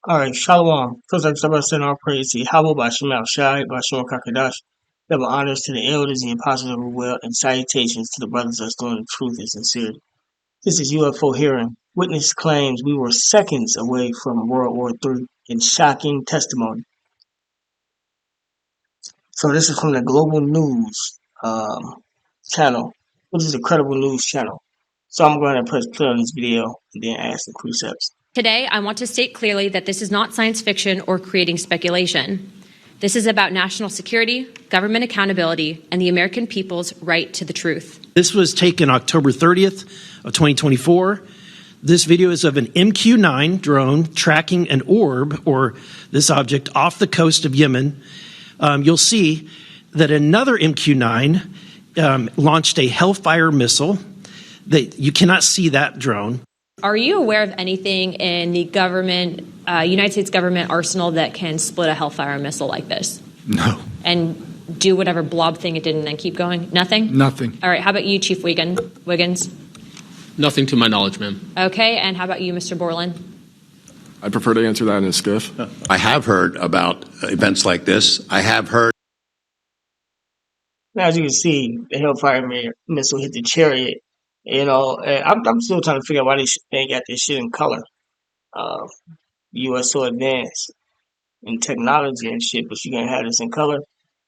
All right, Shalom. First, I just want to send our praise to Yahweh by Shemal Shai, by Shemar Kakadash. Double honors to the elders, the apostles of the will, and salutations to the brothers that's doing the truth and sincerity. This is UFO hearing. Witness claims we were seconds away from World War III in shocking testimony. So this is from the Global News channel, which is a credible news channel. So I'm going to press play on this video and then ask the precepts. Today, I want to state clearly that this is not science fiction or creating speculation. This is about national security, government accountability, and the American people's right to the truth. This was taken October 30th of 2024. This video is of an MQ-9 drone tracking an orb, or this object, off the coast of Yemen. You'll see that another MQ-9 launched a Hellfire missile. You cannot see that drone. Are you aware of anything in the government, United States government arsenal that can split a Hellfire missile like this? No. And do whatever blob thing it did and then keep going? Nothing? Nothing. All right, how about you, Chief Wiggins? Nothing to my knowledge, ma'am. Okay, and how about you, Mr. Borland? I'd prefer to answer that in a skiff. I have heard about events like this. I have heard. Now, as you can see, the Hellfire missile hit the chariot. You know, I'm still trying to figure out why they got this shit in color. The U.S. so advanced in technology and shit, but you can't have this in color.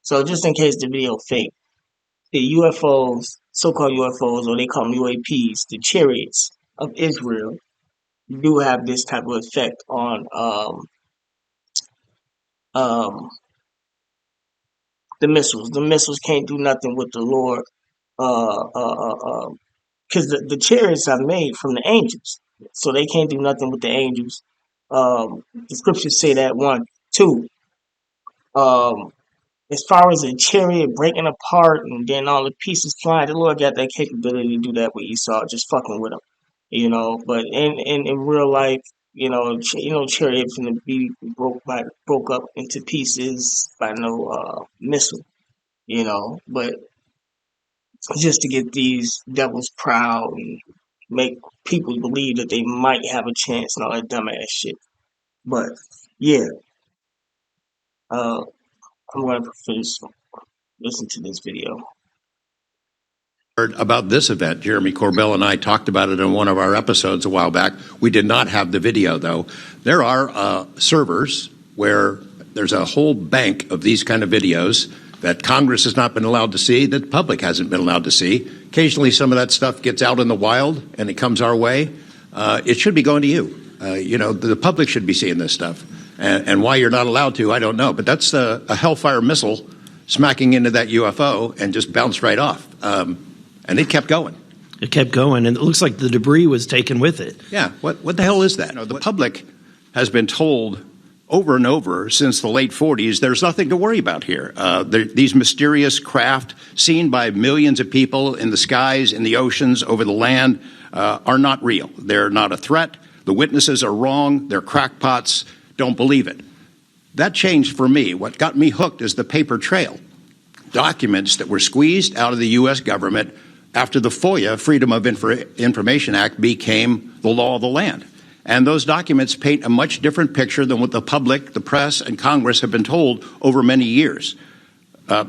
So just in case the video fake, the UFOs, so-called UFOs, or they call them UAPs, the chariots of Israel, do have this type of effect on the missiles. The missiles can't do nothing with the Lord. Because the chariots are made from the angels, so they can't do nothing with the angels. The scriptures say that one, two. As far as a chariot breaking apart and then all the pieces flying, the Lord got that capability to do that with Esau, just fucking with him, you know. But in real life, chariots gonna be broke up into pieces by no missile, you know. But just to get these devils proud and make people believe that they might have a chance and all that dumbass shit. But yeah, I'm going to finish listen to this video. Heard about this event. Jeremy Corbell and I talked about it in one of our episodes a while back. We did not have the video, though. There are servers where there's a whole bank of these kind of videos that Congress has not been allowed to see, that the public hasn't been allowed to see. Occasionally, some of that stuff gets out in the wild, and it comes our way. It should be going to you. The public should be seeing this stuff. And why you're not allowed to, I don't know. But that's a Hellfire missile smacking into that UFO and just bounced right off. And it kept going. It kept going, and it looks like the debris was taken with it. Yeah, what the hell is that? The public has been told over and over since the late 40s, there's nothing to worry about here. These mysterious craft seen by millions of people in the skies, in the oceans, over the land are not real. They're not a threat. The witnesses are wrong. They're crackpots. Don't believe it. That changed for me. What got me hooked is the paper trail. Documents that were squeezed out of the U.S. government after the FOIA, Freedom of Information Act, became the law of the land. And those documents paint a much different picture than what the public, the press, and Congress have been told over many years. The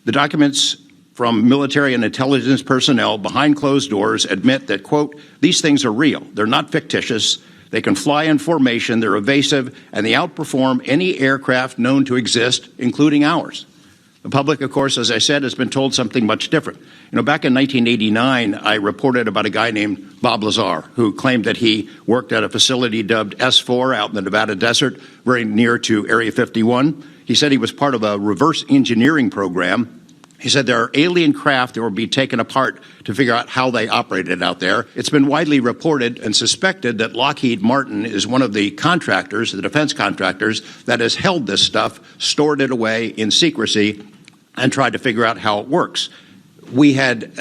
documents from military and intelligence personnel behind closed doors admit that, quote, these things are real. They're not fictitious. They can fly in formation. They're evasive, and they outperform any aircraft known to exist, including ours. The public, of course, as I said, has been told something much different. Back in 1989, I reported about a guy named Bob Lazar, who claimed that he worked at a facility dubbed S4 out in the Nevada desert, very near to Area 51. He said he was part of a reverse engineering program. He said there are alien craft that will be taken apart to figure out how they operated out there. It's been widely reported and suspected that Lockheed Martin is one of the contractors, the defense contractors, that has held this stuff, stored it away in secrecy, and tried to figure out how it works. We had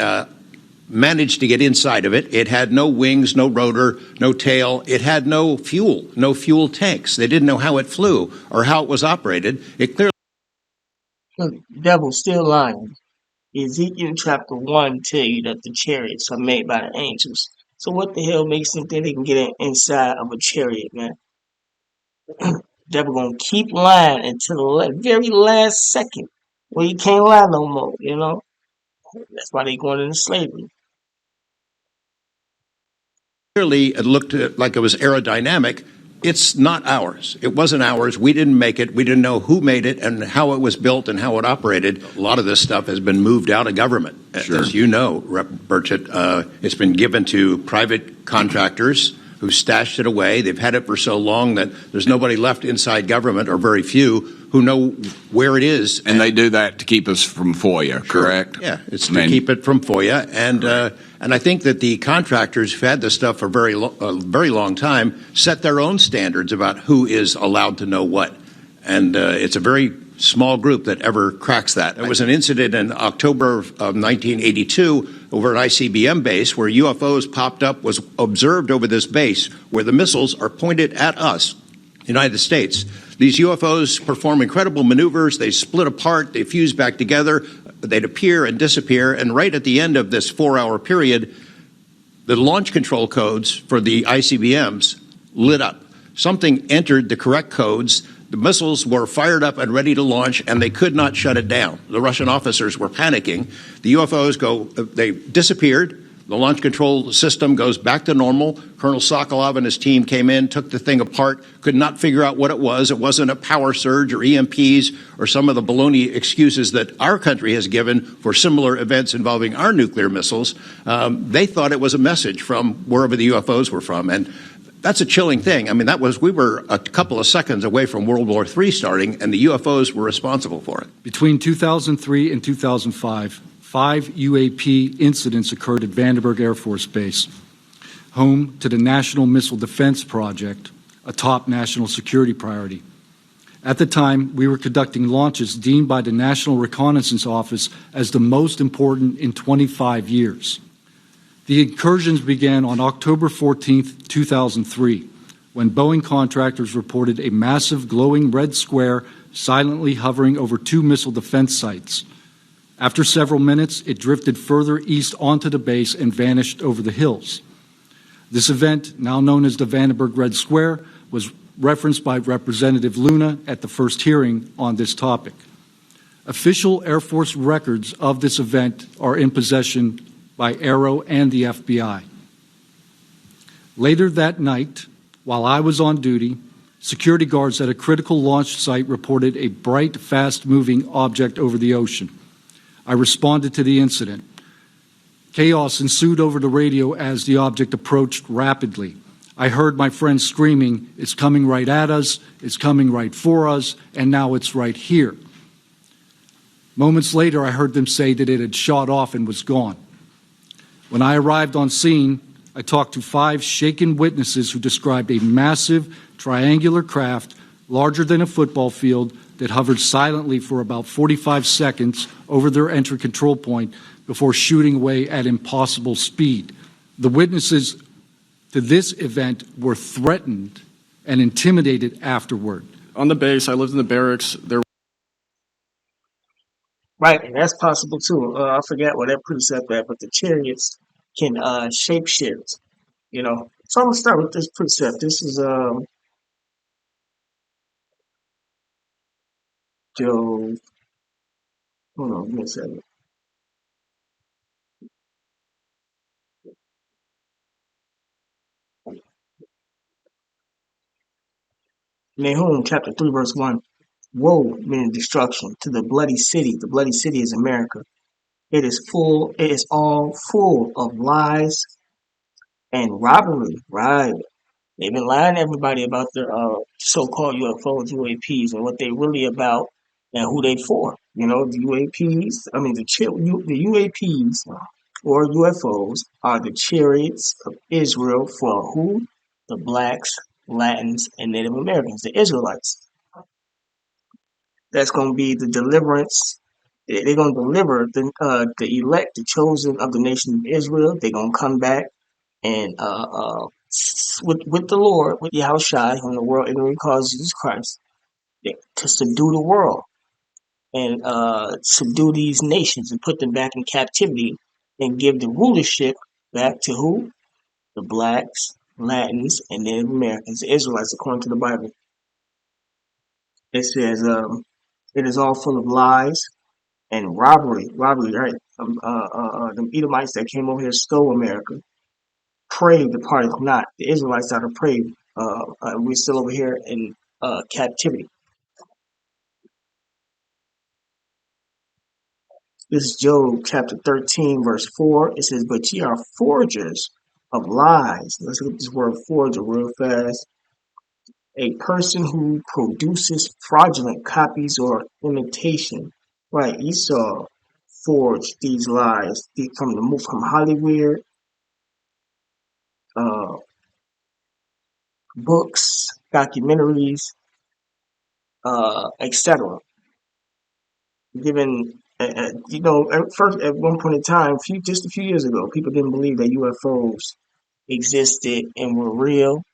managed to get inside of it. It had no wings, no rotor, no tail. It had no fuel tanks. They didn't know how it flew or how it was operated. It clearly. The devil's still lying. Ezekiel chapter 1 tell you that the chariots are made by the angels. So what the hell makes them think they can get inside of a chariot, man? Devil gonna keep lying until the very last second where he can't lie no more. That's why they going into slavery. Clearly, it looked like it was aerodynamic. It's not ours. It wasn't ours. We didn't make it. We didn't know who made it and how it was built and how it operated. A lot of this stuff has been moved out of government. Sure. As you know, Rep. Burchett, it's been given to private contractors who stashed it away. They've had it for so long that there's nobody left inside government, or very few, who know where it is. And they do that to keep us from FOIA, sure. Correct? Yeah, it's to keep it from FOIA. And I think that the contractors who've had this stuff for a very long time set their own standards about who is allowed to know what. And it's a very small group that ever cracks that. There was an incident in October of 1982 over an ICBM base where UFOs popped up, was observed over this base where the missiles are pointed at us, United States. These UFOs perform incredible maneuvers. They split apart, they fuse back together, they'd appear and disappear. And right at the end of this 4-hour period, the launch control codes for the ICBMs lit up. Something entered the correct codes. The missiles were fired up and ready to launch, and they could not shut it down. The Russian officers were panicking. The UFOs they disappeared. The launch control system goes back to normal. Colonel Sokolov and his team came in, took the thing apart, could not figure out what it was. It wasn't a power surge or EMPs or some of the baloney excuses that our country has given for similar events involving our nuclear missiles. They thought it was a message from wherever the UFOs were from. And that's a chilling thing. I mean, we were a couple of seconds away from World War III starting, and the UFOs were responsible for it. Between 2003 and 2005, 5 UAP incidents occurred at Vandenberg Air Force Base, home to the National Missile Defense Project, a top national security priority. At the time, we were conducting launches deemed by the National Reconnaissance Office as the most important in 25 years. The incursions began on October 14, 2003, when Boeing contractors reported a massive glowing red square silently hovering over 2 missile defense sites. After several minutes, it drifted further east onto the base and vanished over the hills. This event, now known as the Vandenberg Red Square, was referenced by Representative Luna at the first hearing on this topic. Official Air Force records of this event are in possession by Aero and the FBI. Later that night, while I was on duty, security guards at a critical launch site reported a bright, fast-moving object over the ocean. I responded to the incident. Chaos ensued over the radio as the object approached rapidly. I heard my friends screaming, "It's coming right at us, it's coming right for us, and now it's right here." Moments later, I heard them say that it had shot off and was gone. When I arrived on scene, I talked to 5 shaken witnesses who described a massive triangular craft larger than a football field that hovered silently for about 45 seconds over their entry control point before shooting away at impossible speed. The witnesses to this event were threatened and intimidated afterward. On the base, I lived in the barracks. Right, and that's possible too. I forget what that precept at, but the chariots can shapeshift. So I'm gonna start with this precept. This is Job. Hold on, give me a second. Nahum chapter 3 verse 1. Woe, meaning destruction, to the bloody city. The bloody city is America. It is all full of lies and robbery. Right. They've been lying to everybody about their so-called UFOs, UAPs, and what they really about and who they for. The UAPs, the UAPs or UFOs are the chariots of Israel for who? The blacks, Latins, and Native Americans, the Israelites. That's going to be the deliverance. They're going to deliver the elect, the chosen of the nation of Israel. They're going to come back and with the Lord, with Yahushua, whom the world ignorantly calls Jesus Christ, to subdue the world and subdue these nations and put them back in captivity and give the rulership back to who? The blacks, Latins, and Native Americans, the Israelites, according to the Bible. It says, it is all full of lies and robbery, right? The Edomites that came over here stole America. Prey departed not. The Israelites are depraved. We're still over here in captivity. This is Job chapter 13, verse 4. It says, but ye are forgers of lies. Let's look at this word forger real fast. A person who produces fraudulent copies or imitation. Right, Esau forged these lies from Hollywood, uh, books, documentaries, etc. Given, at one point in time, just a few years ago, people didn't believe that UFOs existed and were real.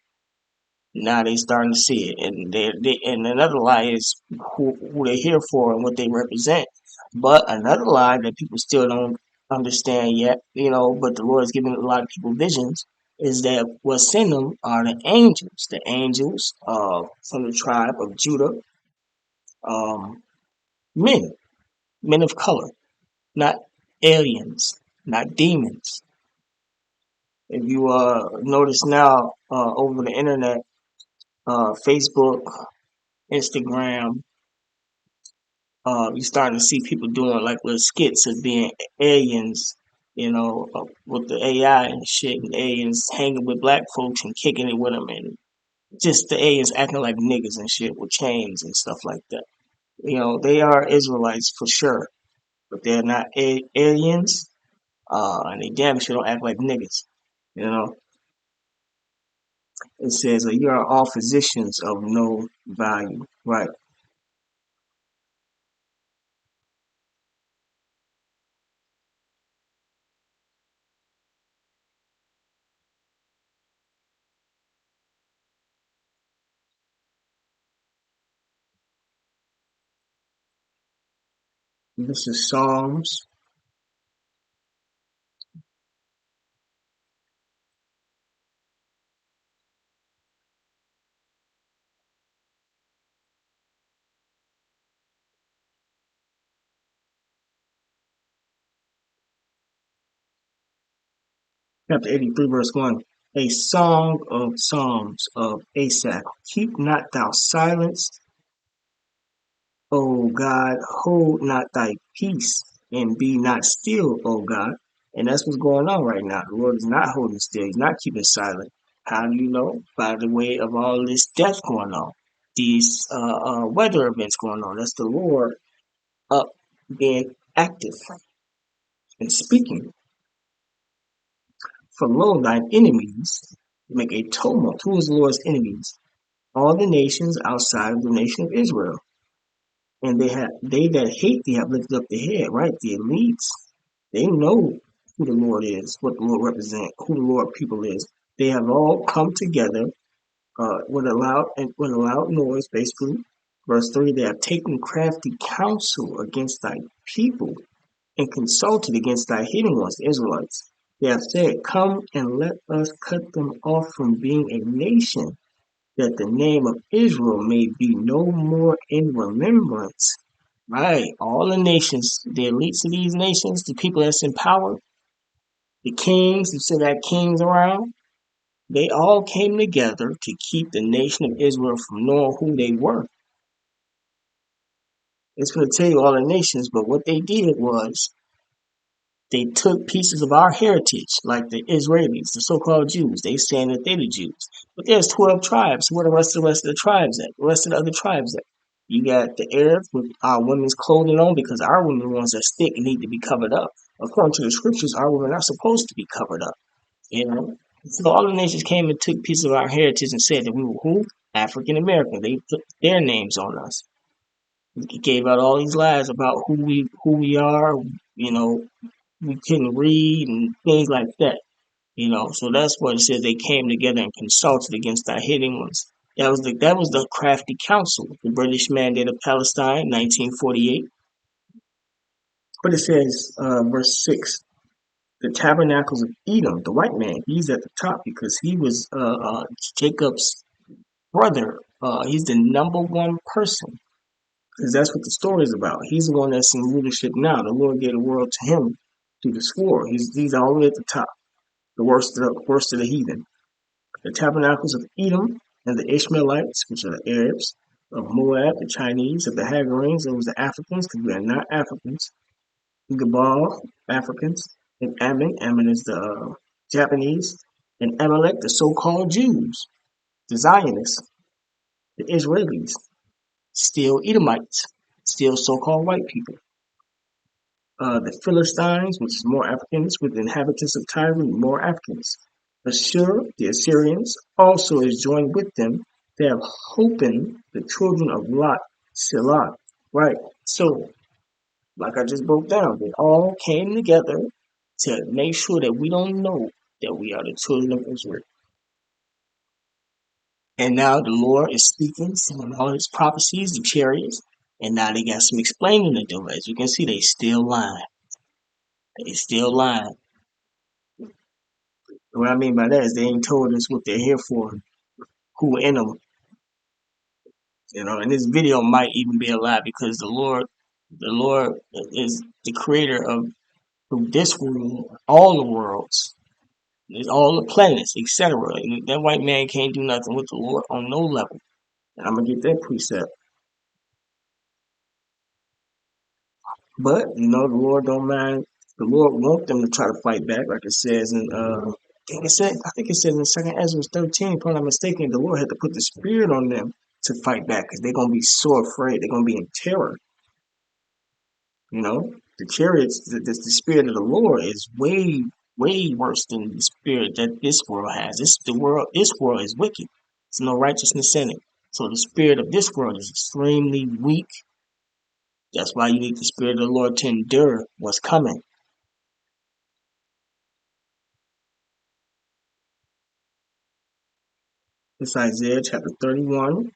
Now they starting to see it, and and another lie is who they're here for and what they represent. But another lie that people still don't understand yet, but the Lord is giving a lot of people visions, is that what's in them are the angels from the tribe of Judah, um, men of color, not aliens, not demons. If you notice now over the internet, Facebook, Instagram, you're starting to see people doing like little skits of being aliens, with the AI and shit, and aliens hanging with black folks and kicking it with them, and just the aliens acting like niggas and shit with chains and stuff like that. They are Israelites for sure, but they're not aliens, and they damn sure don't act like niggas. You know, it says, you are all physicians of no value, right? This is Psalms chapter 83, verse 1. A song of psalms of Asaph. Keep not thou silence, O God, hold not thy peace, and be not still, O God. And that's what's going on right now. The Lord is not holding still. He's not keeping silent. How do you know? By the way of all this death going on, these weather events going on. That's the Lord up being active and speaking. For lo, thine enemies make a tumult. Who is the Lord's enemies? All the nations outside of the nation of Israel. And they that hate thee have lifted up their head, right? The elites. They know who the Lord is, what the Lord represents, who the Lord people is. They have all come together with a loud noise, basically. Verse 3, they have taken crafty counsel against thy people and consulted against thy hidden ones, the Israelites. They have said, come and let us cut them off from being a nation, that the name of Israel may be no more in remembrance. Right. All the nations, the elites of these nations, the people that's in power, the kings who still got kings around, they all came together to keep the nation of Israel from knowing who they were. It's going to tell you all the nations, but what they did was they took pieces of our heritage, like the Israelis, the so-called Jews. They saying that they're the Jews. But there's 12 tribes. Where the rest of the tribes at? The rest of the other tribes at? You got the Arabs with our women's clothing on because our women are the ones that stick and need to be covered up. According to the scriptures, our women are supposed to be covered up. So all the nations came and took pieces of our heritage and said that we were who? African American. They put their names on us. He gave out all these lies about who we are. We couldn't read and things like that. So that's what it says. They came together and consulted against our hidden ones. That was the crafty council. The British Mandate of Palestine, 1948. But it says, verse 6, the tabernacles of Edom, the white man, he's at the top because he was Jacob's brother He's the number one person, because that's what the story is about. He's the one that's in leadership now. The Lord gave the world to him through the sword. He's all the way at the top, the worst of the heathen. The tabernacles of Edom and the Ishmaelites, which are the Arabs, of Moab, the Chinese, of the Hagarenes, those are the Africans, because we are not Africans. Gabal, Africans, and Ammon is the Japanese, and Amalek, the so-called Jews, the Zionists, the Israelis, still Edomites, still so-called white people. The Philistines, which is more Africans, with the inhabitants of Tyre, more Africans. Ashur, the Assyrians, also is joined with them. They have Hopen, the children of Lot, Silah. Right. So, like I just broke down, they all came together to make sure that we don't know that we are the children of Israel. And now the Lord is speaking some of all his prophecies, the chariots, and now they got some explaining to do. As you can see, they still lying. They still lying. What I mean by that is they ain't told us what they're here for, who in them. And this video might even be a lie because the Lord is the creator of this world, all the worlds, all the planets, etc. That white man can't do nothing with the Lord on no level. And I'm gonna get that precept. But the Lord don't mind. The Lord wants them to try to fight back, like it says in I think it says in 2nd Ezra 13, if I'm not mistaken, the Lord had to put the spirit on them to fight back because they're gonna be so afraid, they're gonna be in terror. The chariots, the spirit of the Lord is way, way worse than the spirit that this world has. This world is wicked. There's no righteousness in it. So the spirit of this world is extremely weak. That's why you need the spirit of the Lord to endure what's coming. It's Isaiah chapter 31.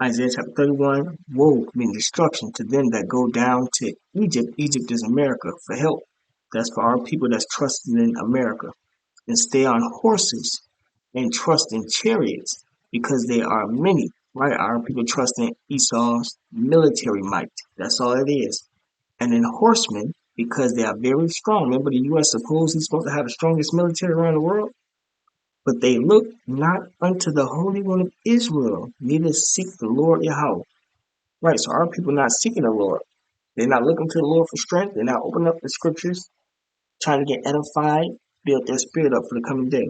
Isaiah chapter 31. Woe, meaning destruction to them that go down to Egypt. Egypt is America for help. That's for our people that's trusting in America. And stay on horses and trust in chariots because they are many, right? Our people trust in Esau's military might. That's all it is. And in horsemen because they are very strong. Remember, the U.S. supposedly supposed to have the strongest military around the world? But they look not unto the Holy One of Israel, neither seek the Lord Yahweh. Right, so our people not seeking the Lord. They're not looking to the Lord for strength. They're not opening up the scriptures, trying to get edified, build their spirit up for the coming day.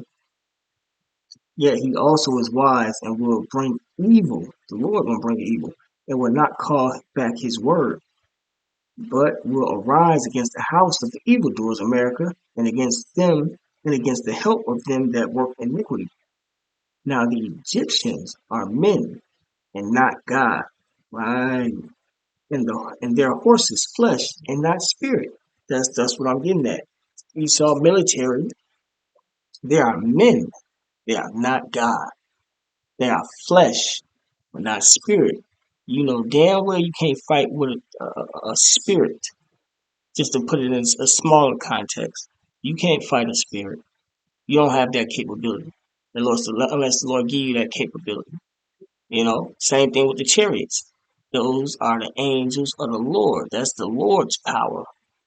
Yet he also is wise and will bring evil. The Lord will bring evil and will not call back his word, but will arise against the house of the evildoers, America, and against them and against the help of them that work iniquity. Now the Egyptians are men and not God, right? And their horses flesh and not spirit. That's what I'm getting at. Esau military, they are men, they are not God. They are flesh, but not spirit. You know damn well you can't fight with a spirit. Just to put it in a smaller context, you can't fight a spirit. You don't have that capability unless the Lord give you that capability. Same thing with the chariots. Those are the angels of the Lord. That's the Lord's power.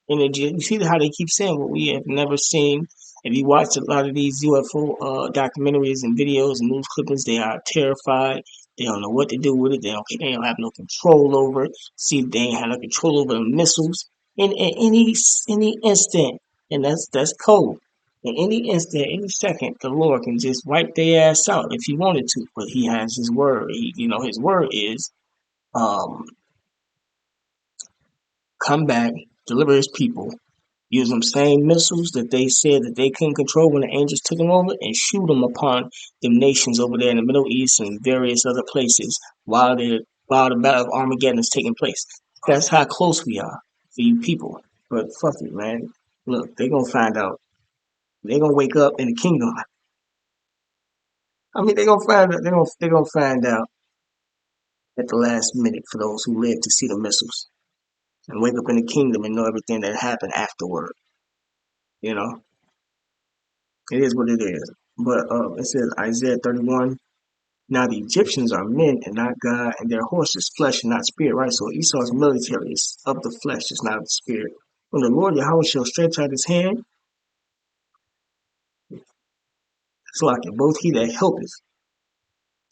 And you see how they keep saying what we have never seen. If you watch a lot of these UFO documentaries and videos and news clippings, they are terrified. They don't know what to do with it. They don't have no control over it. See, they ain't have no control over the missiles in any instant. And that's cold. In any instant, any second, the Lord can just wipe their ass out if he wanted to. But he has his word. His word is come back, deliver his people, use them same missiles that they said that they couldn't control when the angels took them over, and shoot them upon the nations over there in the Middle East and various other places while the Battle of Armageddon is taking place. That's how close we are for you people. But fuck it, man. Look, they're gonna find out. They're gonna wake up in the kingdom. I mean, they're gonna find out. They're gonna find out at the last minute for those who live to see the missiles and wake up in the kingdom and know everything that happened afterward. You know. It is what it is. But it says Isaiah 31. Now the Egyptians are men and not God, and their horses flesh and not spirit, right? So Esau's military is of the flesh, it's not of the spirit. When the Lord Yahweh shall stretch out his hand, it's like it, both he that helpeth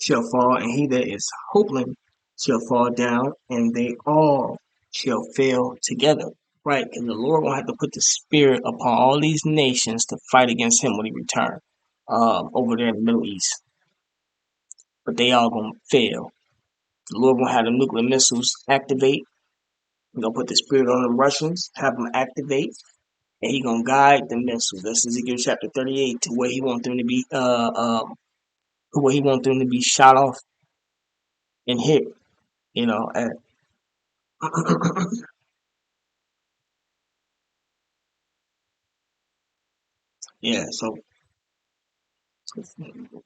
shall fall, and he that is hoping shall fall down, and they all shall fail together. Right? And the Lord will have to put the spirit upon all these nations to fight against him when he returns over there in the Middle East. But they all gonna fail. The Lord gonna have the nuclear missiles activate. He's gonna put the spirit on the Russians, have them activate, and he gonna guide the missiles. That's Ezekiel chapter 38 to where he wants them to be where he wants them to be shot off and hit. You know, and yeah, so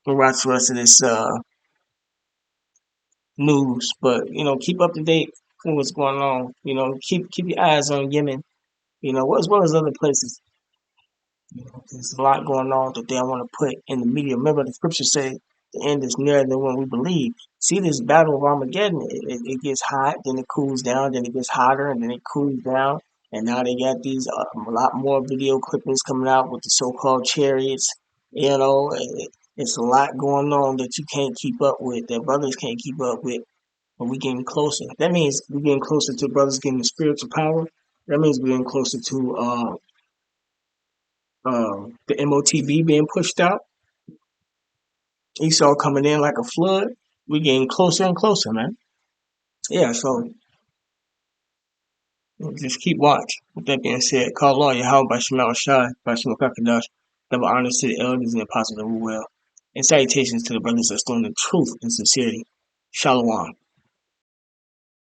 we'll watch the rest of this news, but keep up to date with what's going on. Keep your eyes on Yemen, as well as other places. There's a lot going on that they want to put in the media. Remember, the scriptures say the end is nearer than when we believe. See, this battle of Armageddon, it gets hot, then it cools down, then it gets hotter, and then it cools down. And now they got these a lot more video clippings coming out with the so-called chariots. It's a lot going on that you can't keep up with, that brothers can't keep up with. But we getting closer. That means we're getting closer to brothers getting the spiritual power. That means we're getting closer to the MOTB being pushed out. Esau coming in like a flood. We getting closer and closer, man. Yeah, so just keep watch. With that being said, call law Yahweh by Shemal Shai, by Shemal Kakadash, double honors to the elders and the apostles of the well. And salutations to the brothers that stand in truth and sincerity. Shalom.